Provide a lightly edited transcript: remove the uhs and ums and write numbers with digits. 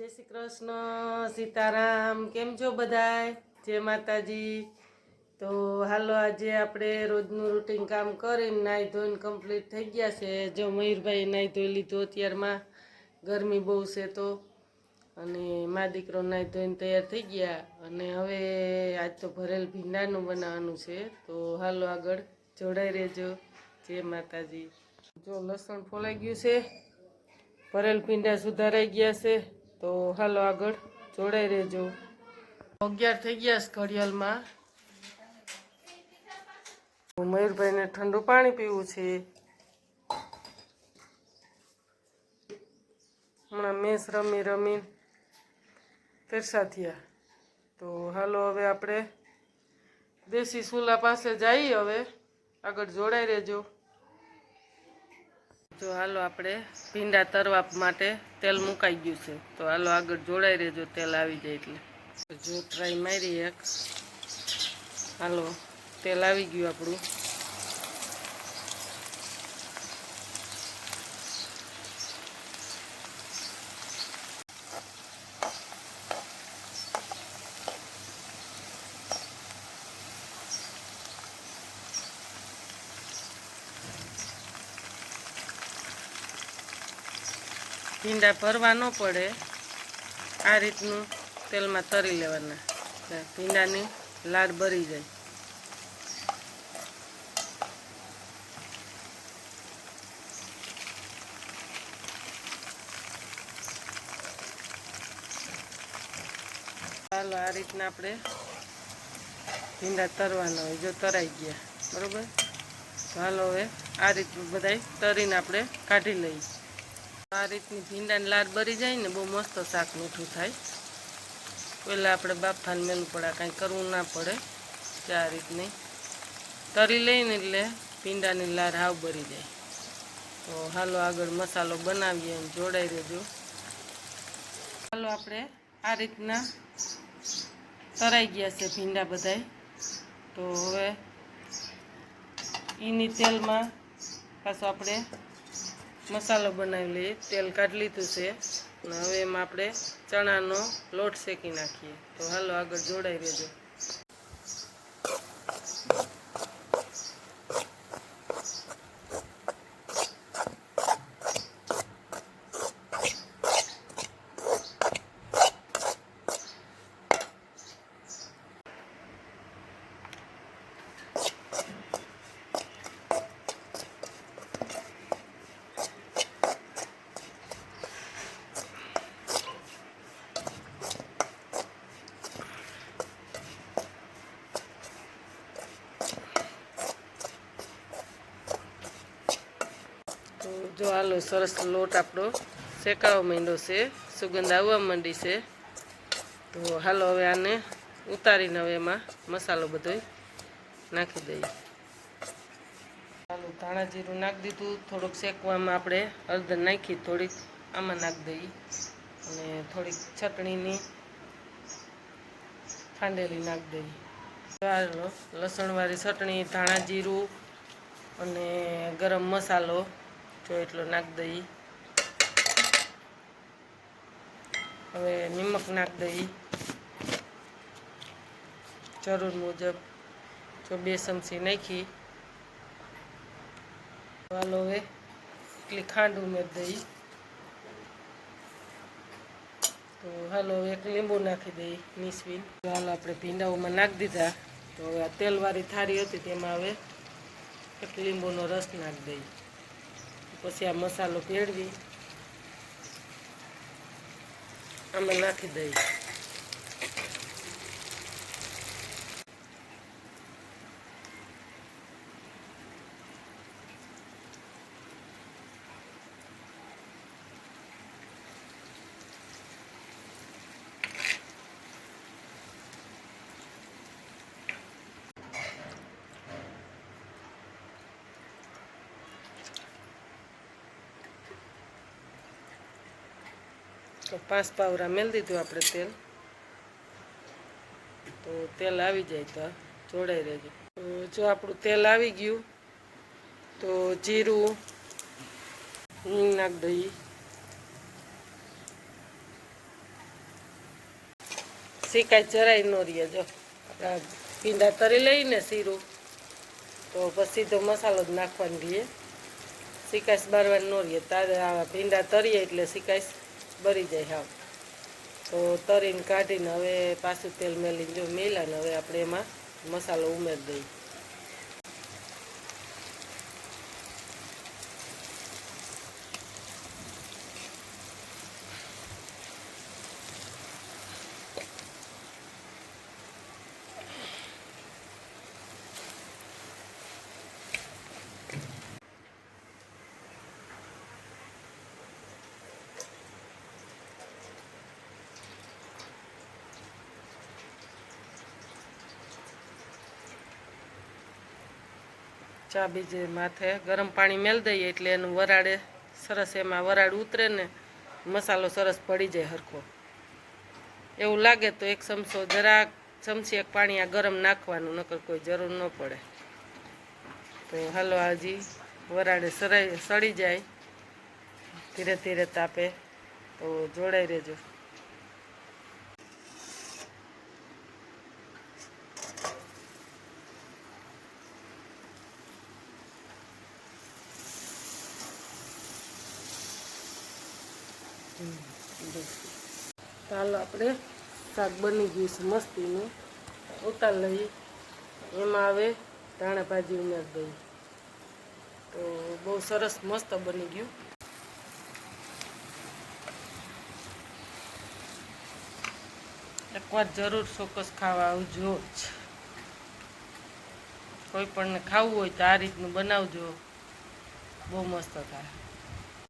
जय श्री कृष्ण सीताराम केम छो बधाय जय माताजी। तो हालो आज आपणे रोजनु रूटीन काम करीने नाई धोईने कम्प्लीट थई गया छे। जो मयूरभाई नाई धोई लीधुं अत्यारमां गरमी बहु छे तो अने मा दीकरो नाई धोईने तैयार थई गया अने हवे आज तो भरेल भींडानुं बनाववानुं छे। तो हालो आगळ जोडाई रहेजो। जय माताजी। जो लसण फोलाई गयुं छे भरेल भींडा सुधाराई गया छे। तो हालो आगळ जोड़ाई रहेजो। 11 थई गया घड़ियाल में। मयूरभाई ने ठंडू पानी पीवू छे। हमणां मेस रमी रमी तेरसा थया। तो हालो हवे आपणे देशी चूला पासे जाई। हवे आगळ जोड़ाई रहेजो। जो हालो आपणे भींडा तरवा माटे तेल मुकाई गयुं छे। तो हालो आगळ जोड़ाई रहेजो। तेल आवी जाय एटले जो ट्राय मारी एक हालो तेल आवी गयुं आपणुं। भींडा भरवा न पड़े आ रीतनु तेल में तरी लेवाना। भींडानी लाड बरी जाए। हालो आ रीतना आपणे भींडा तरवाना होय। जो तराई गया बरोबर। तो हालो हवे आ रीतनु बधाय तरीने आपणे काढी लईए। आ रीतनी भींडानी लाड बरी जाए ने बहु मस्त शाक मीठुं थाय। पहला आपणे बाफाने मेलवुं पड़े कांई करवुं ना पड़े। आ रीतनी तरी लईने एटले भींडानी लाड हाव बरी जाए। तो हालो आगळ मसालो बनावीए अने जोड़ाई रहेजो। हालो आपणे आ रीतना तराई गया छे भींडा बधाय। तो हवे ईनी तेल में पाछो आपणे मसालो बनावी लईए। तेल काढी लीधुं छे अने हवे एमां आपणे चणानो लोट शेकी नाखीए। तो हालो आगळ जोड़ाई रहेजो। तो जो हालो सरस लोट आपणो शेकावा मांड्यो छे। सुगंध आववा मांडी छे। तो हालो हवे आने उतारीने हवे एमां मसालो बधो नाखी दईए। हालो धाणा जीरुं नाखी दीधुं। थोड़ुंक शेकवामां आपणे हळદર नाखी थोड़ीक आमां नाखी दईए अने थोड़ीक चटणीनी खांडेली नाखी दईए। हालो लसणवाળી चटणी धाणा जीरुं अने गरम मसालो जो एटलो नाखी दईए। हवे निमक नाखी दईए जरूर मुजब। जो 2 चमची नाखी। हालो हवे એટલી ખાંડ ઉમેરી દઈએ। तो हालो एक લીંબુ નાખી દઈએ નીસવીને। હાલો આપણે ભીંડાઓમાં નાખી દીધા। તો હવે આ તેલવાળી થાળી હતી તેમાં હવે એક લીંબુનો રસ નાખી દઈએ। પછી આ મસાલો ભેળવી આમાં નાખી દઈએ। तो 5 પાવરા મેલ દીધું આપણે તેલ। તો તેલ આવી જાય તો જોડાઈ રહેજો। તો જો આપણું તેલ આવી ગયું તો જીરું હિંગ નાખી દઈએ। શીકાય જરાય ન રહીએ. જો આપણા ભીંડા તરી લઈને શીરું તો પછી સીધો મસાલો જ નાખવાનો રહીએ. શીકાશ બારવાનું ન રહીએ. તારે આવા ભીંડા તરીએ એટલે શીકાશ બળી જાય હાવ. તો તરીને કાઢીને હવે પાછું તેલ મેલીને જો મેલાને હવે આપણે એમાં મસાલો ઉમેરી દઈએ. ચા બીજે માથે ગરમ પાણી મેળ દઈએ એટલે એનું વરાળે સરસ એમાં વરાળ ઉતરે ને મસાલો સરસ પડી જાય હરખો. એવું લાગે તો એક ચમચો જરાક ચમચી એક પાણી આ ગરમ નાખવાનું, નકર કોઈ જરૂર ન પડે. તો હાલો હજી વરાળે સળી જાય ધીરે ધીરે તાપે તો જોડાઈ રહેજો. ચાલો આપણે શાક બની ગયું છે મસ્તીનું, ઉતાર લઈએ. એમાં હવે ધાણા ભાજી ઉમેરી દઈએ તો બહુ સરસ મસ્ત બની ગયું. એકવાર જરૂર ચોક્કસ ખાવા આવજો જ. કોઈ પણને ખાવું હોય તો આ રીતનું બનાવજો, બહુ મસ્ત થાય.